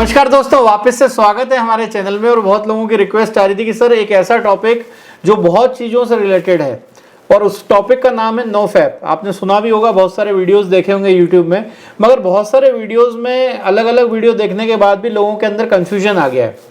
नमस्कार दोस्तों, वापस से स्वागत है हमारे चैनल में। और बहुत लोगों की रिक्वेस्ट आ रही थी कि सर एक ऐसा टॉपिक जो बहुत चीज़ों से रिलेटेड है, और उस टॉपिक का नाम है नो फैप। आपने सुना भी होगा, बहुत सारे वीडियोस देखे होंगे यूट्यूब में, मगर बहुत सारे वीडियोस में अलग अलग वीडियो देखने के बाद भी लोगों के अंदर कन्फ्यूजन आ गया है।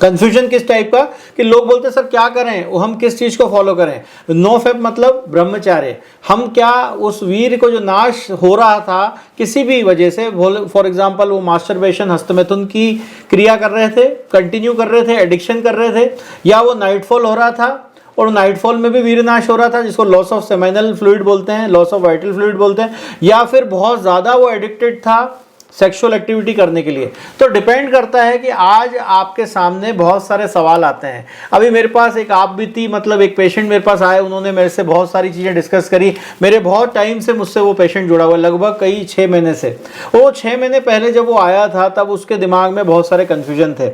कंफ्यूजन किस टाइप का कि लोग बोलते हैं सर क्या करें, हम किस चीज को फॉलो करें। नो फैप मतलब ब्रह्मचार्य। हम क्या उस वीर को जो नाश हो रहा था किसी भी वजह से, फॉर एग्जांपल वो मास्टरबेशन हस्तमैथुन की क्रिया कर रहे थे, कंटिन्यू कर रहे थे, एडिक्शन कर रहे थे, या वो नाइटफॉल हो रहा था और नाइटफॉल में भी वीर नाश हो रहा था जिसको लॉस ऑफ सेमिनल फ्लूइड बोलते हैं, लॉस ऑफ वाइटल फ्लूइड बोलते हैं, या फिर बहुत ज़्यादा वो एडिक्टेड था सेक्सुअल एक्टिविटी करने के लिए। तो डिपेंड करता है कि आज आपके सामने बहुत सारे सवाल आते हैं। अभी मेरे पास एक आप बीती मतलब एक पेशेंट मेरे पास आए, उन्होंने मेरे से बहुत सारी चीज़ें डिस्कस करी। मेरे बहुत टाइम से मुझसे वो पेशेंट जुड़ा हुआ, लगभग कई 6 महीने से। वो 6 महीने पहले जब वो आया था तब उसके दिमाग में बहुत सारे कन्फ्यूजन थे।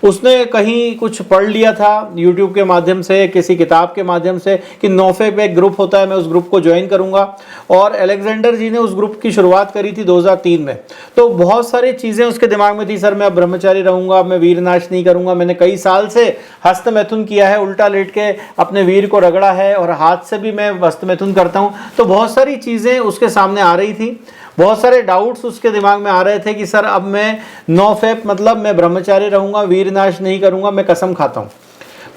उसने कहीं कुछ पढ़ लिया था यूट्यूब के माध्यम से, किसी किताब के माध्यम से, कि नोफेप एक ग्रुप होता है, मैं उस ग्रुप को ज्वाइन करूंगा। और अलेक्जेंडर जी ने उस ग्रुप की शुरुआत करी थी 2003 में। तो बहुत सारी चीजें उसके दिमाग में थी, सर मैं अब ब्रह्मचारी रहूंगा, मैं वीर नाश नहीं करूंगा, मैंने कई साल से हस्तमैथुन किया है, उल्टा लेट के अपने वीर को रगड़ा है, और हाथ से भी मैं हस्तमैथुन करता हूं। तो बहुत सारी चीजें उसके सामने आ रही थी, बहुत सारे डाउट्स उसके दिमाग में आ रहे थे कि सर अब मैं नो फैप मतलब मैं ब्रह्मचारी रहूंगा, वीर नाश नहीं करूंगा, मैं कसम खाता हूं।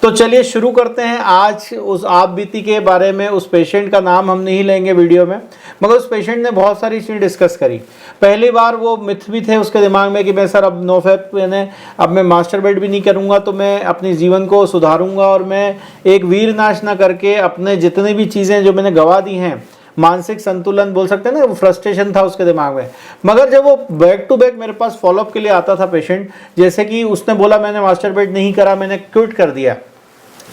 तो चलिए शुरू करते हैं आज उस आप बीती के बारे में। उस पेशेंट का नाम हम नहीं लेंगे वीडियो में, मगर उस पेशेंट ने बहुत सारी चीज़ें डिस्कस करी। पहली बार वो मिथ भी थे उसके दिमाग में कि मैं सर अब नो फैप यानी अब मैं मास्टरबेट भी नहीं करूँगा, तो मैं अपने जीवन को सुधारूंगा और मैं एक वीर नाश ना करके अपने जितनी भी चीज़ें जो मैंने गवा दी हैं, मानसिक संतुलन बोल सकते हैं ना, वो फ्रस्ट्रेशन था उसके दिमाग में। मगर जब वो बैक टू बैक मेरे पास फॉलोअप के लिए आता था पेशेंट, जैसे कि उसने बोला मैंने मास्टरबेट नहीं करा, मैंने क्विट कर दिया,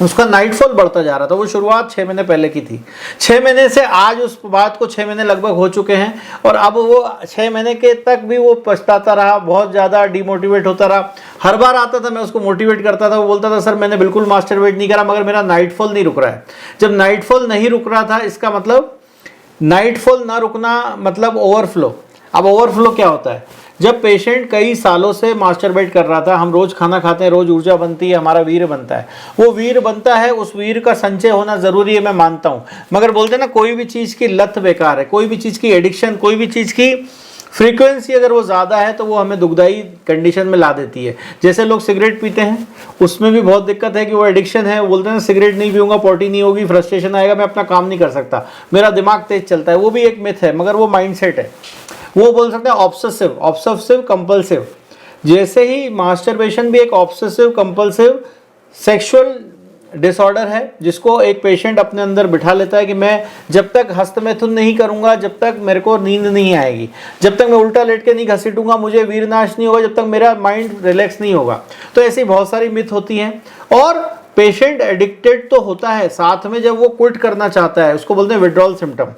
उसका नाइटफॉल बढ़ता जा रहा था। वो शुरुआत 6 महीने पहले की थी। 6 महीने से आज उस बात को 6 महीने लगभग हो चुके हैं, और अब वो 6 महीने के तक भी वो पछताता रहा, बहुत ज़्यादा डिमोटिवेट होता रहा। हर बार आता था मैं उसको मोटिवेट करता था, वो बोलता था सर मैंने बिल्कुल मास्टरबेट नहीं करा, मगर मेरा नाइटफॉल नहीं रुक रहा है। जब नाइटफॉल नहीं रुक रहा था, इसका मतलब नाइटफॉल ना रुकना मतलब ओवरफ्लो। अब ओवरफ्लो क्या होता है? जब पेशेंट कई सालों से मास्टरबेट कर रहा था, हम रोज खाना खाते हैं, रोज ऊर्जा बनती है, हमारा वीर बनता है, वो वीर बनता है, उस वीर का संचय होना जरूरी है, मैं मानता हूं। मगर बोलते हैं ना, कोई भी चीज की लत बेकार है, कोई भी चीज की एडिक्शन, कोई भी चीज की फ्रीक्वेंसी अगर वो ज़्यादा है तो वो हमें दुखदाई कंडीशन में ला देती है। जैसे लोग सिगरेट पीते हैं, उसमें भी बहुत दिक्कत है कि वो एडिक्शन है। वो बोलते हैं सिगरेट नहीं पीऊंगा, पॉटी नहीं होगी, फ्रस्ट्रेशन आएगा, मैं अपना काम नहीं कर सकता, मेरा दिमाग तेज चलता है। वो भी एक मिथ है, मगर वो माइंडसेट है। वो बोल सकते हैं ऑब्सेसिव, ऑब्सेसिव कंपल्सिव। जैसे ही मास्टरबेशन भी एक ऑब्सेसिव कंपल्सिव सेक्सुअल डिसऑर्डर है, जिसको एक पेशेंट अपने अंदर बिठा लेता है कि मैं जब तक हस्तमैथुन नहीं करूंगा, जब तक मेरे को नींद नहीं आएगी, जब तक मैं उल्टा लेट के नहीं घसीटूंगा, मुझे वीरनाश नहीं होगा, जब तक मेरा माइंड रिलैक्स नहीं होगा। तो ऐसी बहुत सारी मिथ होती हैं। और पेशेंट एडिक्टेड तो होता है, साथ में जब वो क्विट करना चाहता है, उसको बोलते हैं विड्रॉल सिम्टम।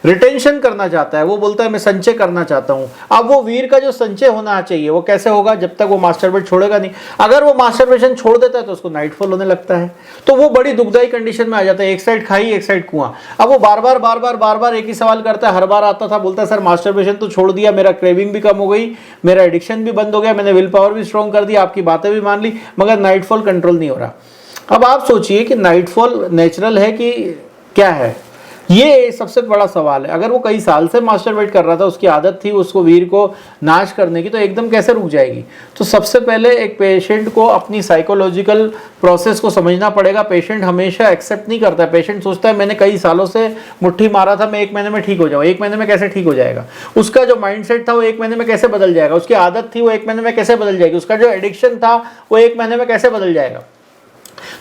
रिटेंशन करना चाहता है, वो बोलता है मैं संचय करना चाहता हूं। अब वो वीर का जो संचय होना चाहिए वो कैसे होगा? जब तक वो मास्टरबेट छोड़ेगा नहीं। अगर वो मास्टरबेशन छोड़ देता है तो उसको नाइटफॉल होने लगता है, तो वो बड़ी दुखदाई कंडीशन में आ जाता है। एक साइड खाई, एक साइड कुआं। अब वो बार बार एक ही सवाल करता है। हर बार आता था, बोलता है सर मास्टरबेशन तो छोड़ दिया, मेरा क्रेविंग भी कम हो गई, मेरा एडिक्शन भी बंद हो गया, मैंने विल पावर भी स्ट्रॉन्ग कर दिया, आपकी बातें भी मान ली, मगर नाइटफॉल कंट्रोल नहीं हो रहा। अब आप सोचिए कि नाइटफॉल नेचुरल है कि क्या है? ये सबसे बड़ा सवाल है। अगर वो कई साल से मास्टरबेट कर रहा था, उसकी आदत थी उसको वीर को नाश करने की, तो एकदम कैसे रुक जाएगी? तो सबसे पहले एक पेशेंट को अपनी साइकोलॉजिकल प्रोसेस को समझना पड़ेगा। पेशेंट हमेशा एक्सेप्ट नहीं करता है। पेशेंट सोचता है मैंने कई सालों से मुट्ठी मारा था, मैं 1 महीने में ठीक हो जाऊँ। 1 महीने में कैसे ठीक हो जाएगा? उसका जो माइंडसेट था वो 1 महीने में कैसे बदल जाएगा? उसकी आदत थी वो 1 महीने में कैसे बदल जाएगी? उसका जो एडिक्शन था वो 1 महीने में कैसे बदल जाएगा?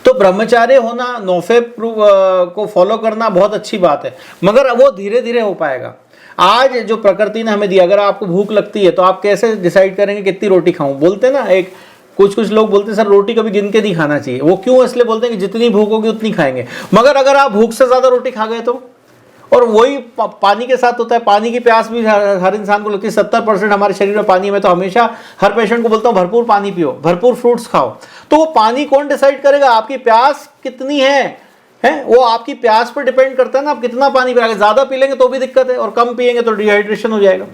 तो ब्रह्मचार्य होना, नोफेप को फॉलो करना बहुत अच्छी बात है, मगर वो धीरे धीरे हो पाएगा। आज जो प्रकृति ने हमें दिया, अगर आपको भूख लगती है तो आप कैसे डिसाइड करेंगे कितनी रोटी खाऊं? बोलते हैं ना, एक कुछ लोग बोलते हैं सर रोटी कभी गिन के नहीं खाना चाहिए। वो क्यों? इसलिए बोलते हैं कि जितनी भूख होगी उतनी खाएंगे। मगर अगर आप भूख से ज्यादा रोटी खा गए तो? और वही पानी के साथ होता है। पानी की प्यास भी हर इंसान को लगती है। 70% हमारे शरीर में पानी है। मैं तो हमेशा हर पेशेंट को बोलता हूँ भरपूर पानी पियो, भरपूर फ्रूट्स खाओ। तो वो पानी कौन डिसाइड करेगा? आपकी प्यास कितनी है, है, वो आपकी प्यास पर डिपेंड करता है ना, आप कितना पानी पिएंगे। ज़्यादा पी लेंगे तो भी दिक्कत है, और कम पिएंगे तो डिहाइड्रेशन हो जाएगा।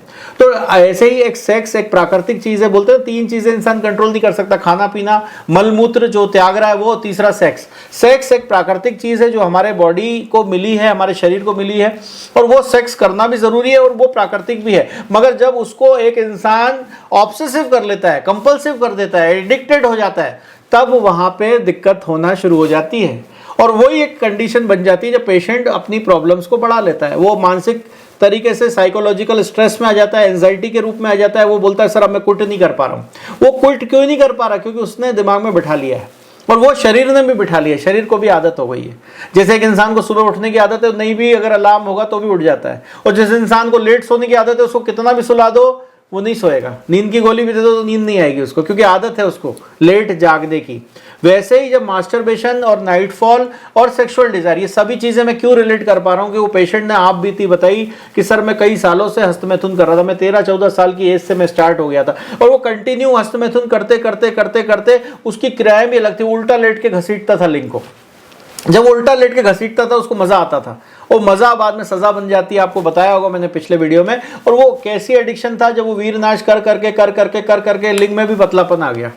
तो ऐसे ही एक सेक्स एक प्राकृतिक चीज़ है, बोलते हैं 3 चीज़ें इंसान कंट्रोल नहीं कर सकता, खाना पीना, मलमूत्र जो त्याग रहा है वो, तीसरा सेक्स। सेक्स एक प्राकृतिक चीज़ है जो हमारे बॉडी को मिली है, हमारे शरीर को मिली है, और वो सेक्स करना भी ज़रूरी है और वो प्राकृतिक भी है। मगर जब उसको एक इंसान ऑब्सेसिव कर लेता है, कंपल्सिव कर देता है, एडिक्टेड हो जाता है, तब वहाँ पे दिक्कत होना शुरू हो जाती है। और वही एक कंडीशन बन जाती है जब पेशेंट अपनी प्रॉब्लम्स को बढ़ा लेता है, वो मानसिक तरीके से साइकोलॉजिकल स्ट्रेस में आ जाता है, एंजाइटी के रूप में आ जाता है। वो बोलता है सर अब मैं क्विट नहीं कर पा रहा हूँ। वो क्विट क्यों नहीं कर पा रहा? क्योंकि उसने दिमाग में बिठा लिया है, और वो शरीर ने भी बिठा लिया है, शरीर को भी आदत हो गई है। जैसे एक इंसान को सुबह उठने की आदत है, नहीं भी अगर अलार्म होगा तो भी उठ जाता है। और जिस इंसान को लेट सोने की आदत है, उसको कितना भी सुला दो वो नहीं सोएगा, नींद की गोली भी दे दो तो नींद नहीं आएगी उसको, क्योंकि आदत है उसको लेट जागने की। वैसे ही जब मास्टरबेशन और नाइटफॉल और सेक्सुअल डिजायर, ये सभी चीजें मैं क्यों रिलेट कर पा रहा हूँ कि वो पेशेंट ने आप बीती बताई कि सर मैं कई सालों से हस्तमैथुन कर रहा था, मैं 13-14 साल की एज से मैं स्टार्ट हो गया था, और वो कंटिन्यू हस्तमैथुन करते करते करते करते उसकी क्रियाएं भी अलग थी। उल्टा लेट के घसीटता था लिंग को, जब उल्टा लेट के घसीटता था उसको मजा आता था, वो मजा बाद में सजा बन जाती है, आपको बताया होगा मैंने पिछले वीडियो में। और वो कैसी एडिक्शन था, जब वो वीरनाश कर करके लिंग में भी पतलापन आ गया।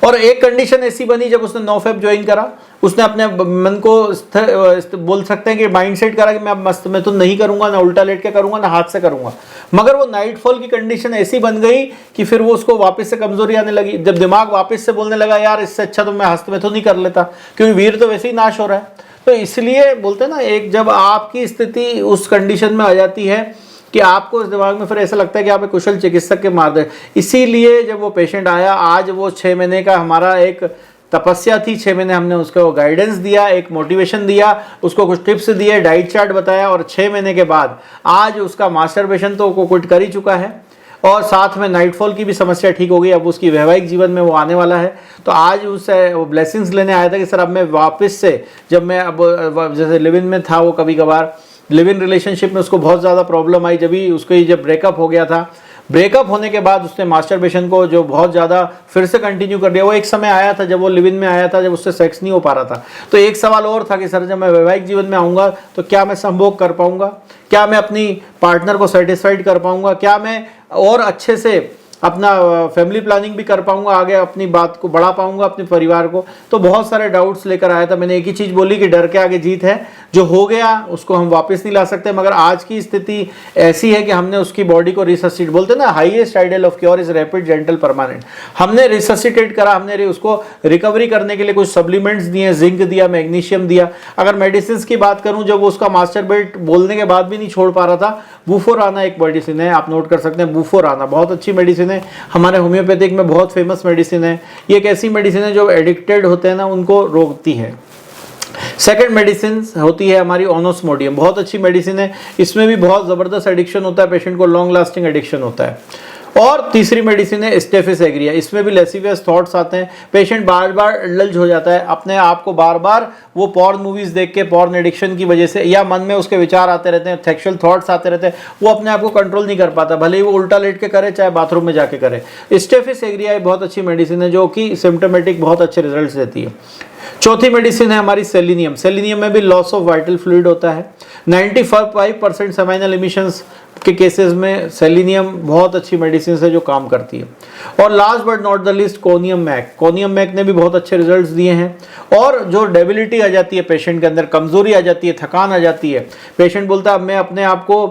और एक कंडीशन ऐसी बनी जब उसने नोफेप ज्वाइन करा, उसने अपने मन को बोल सकते हैं कि माइंडसेट करा कि मैं अब मस्त में तो नहीं करूंगा, ना उल्टा लेट के करूंगा, ना हाथ से करूंगा। मगर वो नाइटफॉल की कंडीशन ऐसी बन गई कि फिर वो उसको वापस से कमजोरी आने लगी। जब दिमाग वापस से बोलने लगा यार इससे अच्छा तो मैं हस्त में तो नहीं कर लेता, क्योंकि वीर तो वैसे ही नाश हो रहा है। तो इसलिए बोलते हैं ना, एक जब आपकी स्थिति उस कंडीशन में आ जाती है कि आपको इस दिमाग में फिर ऐसा लगता है कि आप एक कुशल चिकित्सक के मार्ग। इसीलिए जब वो पेशेंट आया, आज वो 6 महीने का हमारा एक तपस्या थी, 6 महीने हमने उसको गाइडेंस दिया, एक मोटिवेशन दिया, उसको कुछ टिप्स दिए, डाइट चार्ट बताया, और 6 महीने के बाद आज उसका मास्टरबेशन तो वो क्विट कर ही चुका है, और साथ में नाइटफॉल की भी समस्या ठीक हो गई। अब उसकी वैवाहिक जीवन में वो आने वाला है। तो आज उससे वो ब्लेसिंग्स लेने आया था कि सर अब मैं वापस से, जब मैं अब जैसे लिव इन में था, वो कभी कभार लिव इन रिलेशनशिप में उसको बहुत ज़्यादा प्रॉब्लम आई, जब ब्रेकअप हो गया था। ब्रेकअप होने के बाद उसने मास्टरबेशन को जो बहुत ज़्यादा फिर से कंटिन्यू कर दिया। वो एक समय आया था जब वो लिव इन में आया था, जब उससे सेक्स नहीं हो पा रहा था। तो एक सवाल और था कि सर जब मैं वैवाहिक जीवन में आऊँगा तो क्या मैं संभोग कर पाऊँगा, क्या मैं अपनी पार्टनर को सेटिस्फाइड कर पाऊँगा, क्या मैं और अच्छे से अपना फैमिली प्लानिंग भी कर पाऊंगा, आगे अपनी बात को बढ़ा पाऊंगा, अपने परिवार को। तो बहुत सारे डाउट्स लेकर आया था। मैंने एक ही चीज़ बोली कि डर के आगे जीत है, जो हो गया उसको हम वापस नहीं ला सकते। मगर आज की स्थिति ऐसी है कि हमने उसकी बॉडी को रिससिटेट, बोलते हैं ना highest ideal of cure is rapid gentle permanent, हमने रिससिटेट करा, हमने उसको रिकवरी करने के लिए कुछ सप्लीमेंट्स दिए, जिंक दिया, मैग्नीशियम दिया। अगर मेडिसिन की बात करूं, जब उसका मास्टरबेट बोलने के बाद भी नहीं छोड़ पा रहा था, बूफोराना एक मेडिसिन है, आप नोट कर सकते हैं, बूफोराना बहुत अच्छी मेडिसिन है, हमारे होम्योपैथिक में बहुत फेमस मेडिसिन है। ये एक ऐसी मेडिसिन है जो एडिक्टेड होते हैं ना उनको रोकती है। सेकंड मेडिसिन होती है हमारी ओनोस्मोडियम, बहुत अच्छी मेडिसिन है, इसमें भी बहुत ज़बरदस्त एडिक्शन होता है, पेशेंट को लॉन्ग लास्टिंग एडिक्शन होता है। और तीसरी मेडिसिन है स्टेफिस एग्रिया, इसमें भी लेसिवियस थॉट्स आते हैं, पेशेंट बार बार इंडल्ज हो जाता है अपने आप को, बार बार वो पॉर्न मूवीज देख के, पॉर्न एडिक्शन की वजह से, या मन में उसके विचार आते रहते हैं, सेक्सुअल थॉट्स आते रहते हैं, वो अपने आप को कंट्रोल नहीं कर पाता, भले ही वो उल्टा लेट के करे चाहे बाथरूम में जाके करे। स्टेफिस एग्रिया बहुत अच्छी मेडिसिन है जो कि सिम्टोमेटिक बहुत अच्छे रिजल्ट देती है। चौथी मेडिसिन है हमारी सेलिनियम, सेलिनियम में भी लॉस ऑफ वाइटल फ्लूइड होता है। 95% सेमाइनल एमिशंस के केसेस में सेलिनियम बहुत अच्छी मेडिसिन है जो काम करती है। और last but not the least conium mac, conium mac ने भी बहुत अच्छे रिजल्ट्स दिए हैं। और जो डेबिलिटी आ जाती है पेशेंट के अंदर, कमजोरी आ जाती है, थकान आ जाती है, पेशेंट बोलता है अब मैं अपने आप को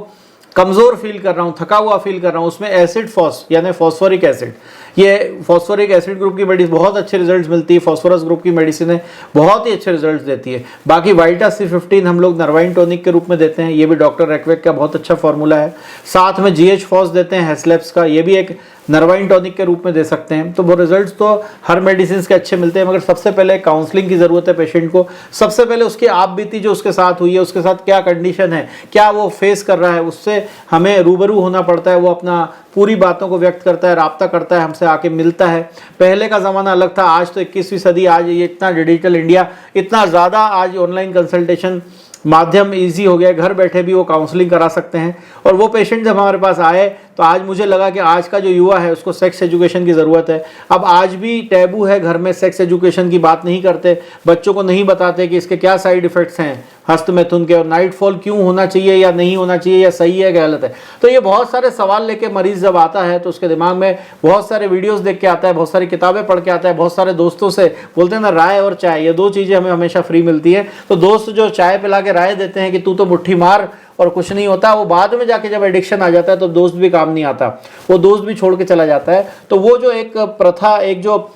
कमज़ोर फील कर रहा हूँ, थका हुआ फील कर रहा हूँ, उसमें एसिड फॉस यानी फॉस्फोरिक एसिड, ये फॉस्फोरिक एसिड ग्रुप की मेडिसिन बहुत अच्छे रिजल्ट्स मिलती है, फॉस्फोरस ग्रुप की मेडिसिन है, बहुत ही अच्छे रिजल्ट्स देती है। बाकी वाइटा C15 हम लोग नर्वाइन टॉनिक के रूप में देते हैं, ये भी डॉक्टर रैकवेक का बहुत अच्छा फॉर्मूला है। साथ में GH फॉस देते हैं हेस्लेप्स का, ये भी एक नर्वाइन टॉनिक के रूप में दे सकते हैं। तो वो रिजल्ट्स तो हर मेडिसिन के अच्छे मिलते हैं, मगर सबसे पहले काउंसलिंग की ज़रूरत है पेशेंट को। सबसे पहले उसकी आप बीती जो उसके साथ हुई है, उसके साथ क्या कंडीशन है, क्या वो फेस कर रहा है, उससे हमें रूबरू होना पड़ता है। वो अपना पूरी बातों को व्यक्त करता है, राब्ता करता है, हमसे आके मिलता है। पहले का ज़माना अलग था, आज तो 21वीं सदी, आज ये इतना डिजिटल इंडिया, इतना ज़्यादा आज ऑनलाइन कंसल्टेशन माध्यम इजी हो गया, घर बैठे भी वो काउंसलिंग करा सकते हैं। और वो पेशेंट जब हमारे पास आए तो आज मुझे लगा कि आज का जो युवा है उसको सेक्स एजुकेशन की ज़रूरत है। अब आज भी टैबू है, घर में सेक्स एजुकेशन की बात नहीं करते, बच्चों को नहीं बताते कि इसके क्या साइड इफ़ेक्ट्स हैं हस्त मैथुन के, और नाइट फॉल क्यों होना चाहिए या नहीं होना चाहिए, या सही है गलत है। तो ये बहुत सारे सवाल लेके मरीज जब आता है तो उसके दिमाग में बहुत सारे वीडियोस देख के आता है, बहुत सारी किताबें पढ़ के आता है, बहुत सारे दोस्तों से बोलते हैं ना, राय और चाय, ये दो चीज़ें हमें हमेशा फ्री मिलती है। तो दोस्त जो चाय पिला के राय देते हैं कि तू तो मुट्ठी मार और कुछ नहीं होता, वो बाद में जाके जब एडिक्शन आ जाता है तो दोस्त भी काम नहीं आता, वो दोस्त भी छोड़ के चला जाता है। तो वो जो एक प्रथा, एक जो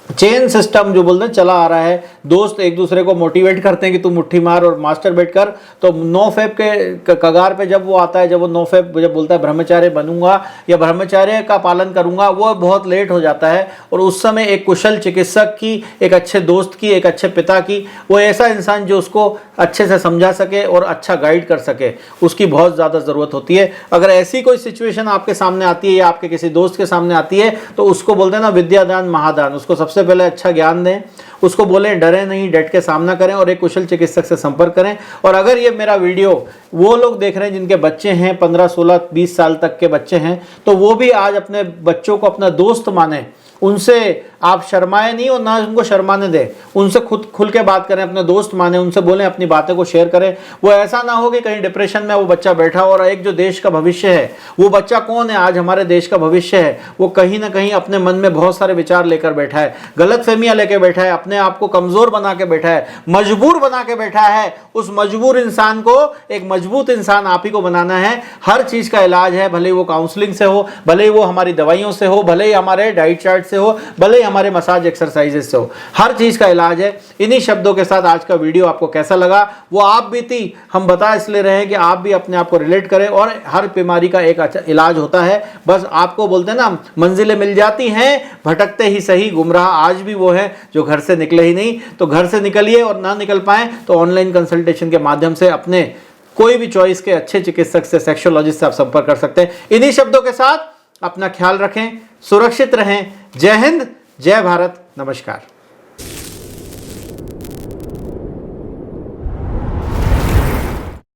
चेन सिस्टम जो बोलते हैं चला आ रहा है, दोस्त एक दूसरे को मोटिवेट करते हैं कि तू मुट्ठी मार और मास्टरबेट कर। तो 9 फेब के कगार पे जब वो आता है, जब वो 9 फेब जब बोलता है ब्रह्मचार्य बनूंगा या ब्रह्मचार्य का पालन करूंगा, वो बहुत लेट हो जाता है। और उस समय एक कुशल चिकित्सक की, एक अच्छे दोस्त की, एक अच्छे पिता की, वो ऐसा इंसान जो उसको अच्छे से समझा सके और अच्छा गाइड कर सके, उसकी बहुत ज़्यादा ज़रूरत होती है। अगर ऐसी कोई सिचुएशन आपके सामने आती है या आपके किसी दोस्त के सामने आती है तो उसको बोलते हैं ना विद्यादान महादान, उसको सबसे पहले अच्छा ज्ञान दें, उसको बोलें डरे नहीं, डट के सामना करें और एक कुशल चिकित्सक से संपर्क करें। और अगर ये मेरा वीडियो वो लोग देख रहे हैं जिनके बच्चे हैं 15, 16, 20 साल तक के बच्चे हैं, तो वो भी आज अपने बच्चों को अपना दोस्त माने, उनसे आप शर्माए नहीं और ना उनको शर्माने दें, उनसे खुद खुल के बात करें, अपने दोस्त माने, उनसे बोलें, अपनी बातें को शेयर करें। वो ऐसा ना हो कि कहीं डिप्रेशन में वो बच्चा बैठा हो और एक जो देश का भविष्य है, वो बच्चा कौन है आज हमारे देश का भविष्य है, वो कहीं ना कहीं अपने मन में बहुत सारे विचार लेकर बैठा है, गलत फहमियाँ लेकर बैठा है, अपने आप को कमज़ोर बना के बैठा है, मजबूर बना के बैठा है। उस मजबूर इंसान को एक मजबूत इंसान आप ही को बनाना है। हर चीज़ का इलाज है, भले वो काउंसलिंग से हो, भले वो हमारी दवाइयों से हो, भले ही हमारे डाइट चार्ट से हो, भले ही हमारे मसाज एक्सरसाइजेज से हो, हर चीज का इलाज है। इन्हीं शब्दों के साथ आज का वीडियो आपको कैसा लगा वो आप बीती हम बता इसलिए रहे हैं कि आप भी अपने आप को रिलेट करें। और हर बीमारी का एक अच्छा इलाज होता है, बस आपको बोलते हैं ना मंजिलें मिल जाती हैं, भटकते ही सही, गुमराह आज भी वो है जो घर से निकले ही नहीं। तो घर से निकलिए और ना निकल पाए तो ऑनलाइन कंसल्टेशन के माध्यम से अपने कोई भी चॉइस के अच्छे चिकित्सक से, सेक्सोलॉजिस्ट से आप संपर्क कर सकते हैं। इन्हीं शब्दों के साथ अपना ख्याल रखें, सुरक्षित रहें। जय हिंद, जय भारत, नमस्कार।